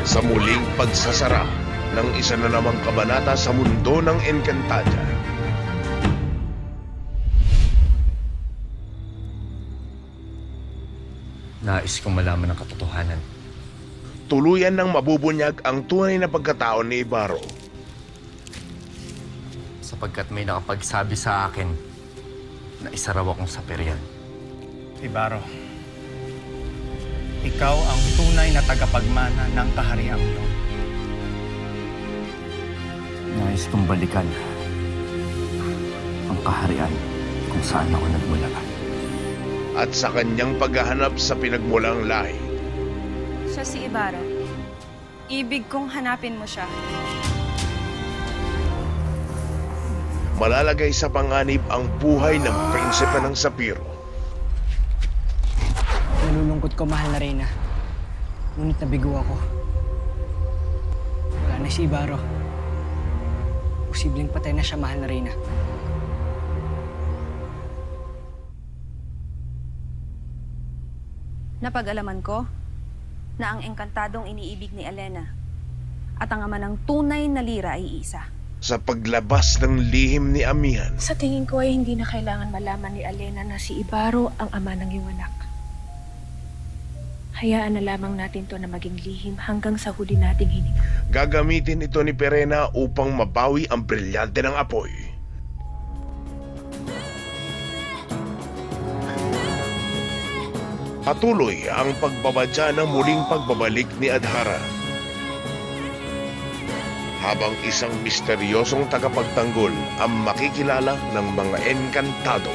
sa muling pagsasara ng isa na namang kabanata sa mundo ng Encantadia. Nais kong malaman ang katotohanan. Tuluyan ng mabubunyag ang tunay na pagkatao ni Ibarro. Sapagkat may nakapagsabi sa akin na isa raw akong saperian. Ibarro, ikaw ang tunay na tagapagmana ng kahariang iyon. Nais kong balikan ang kaharian kung saan ako nagmula. At sa kanyang paghahanap sa pinagmulang lahi, Siya si Ibarro. Ibig kong hanapin mo siya. malalagay sa panganib ang buhay ng prinsipe ng Sapiro. Nalulungkot ko, mahal na Reyna. Ngunit nabigo ako. Wala na si Ibarro. Posibleng patay na siya, mahal na Reyna. Napag-alaman ko na ang engkantadong iniibig ni Elena at ang ama ng tunay na lira ay isa. Sa paglabas ng lihim ni Amihan, Sa tingin ko ay hindi na kailangan malaman ni Elena na si Ibarro ang ama ng iyong anak. Hayaan na lamang natin to na maging lihim hanggang sa huli nating hininga. gagamitin ito ni Perena upang mabawi ang brilyante ng apoy. Patuloy ang pagbabadya ng muling pagbabalik ni Adhara. Habang isang misteryosong tagapagtanggol ang makikilala ng mga Encantado.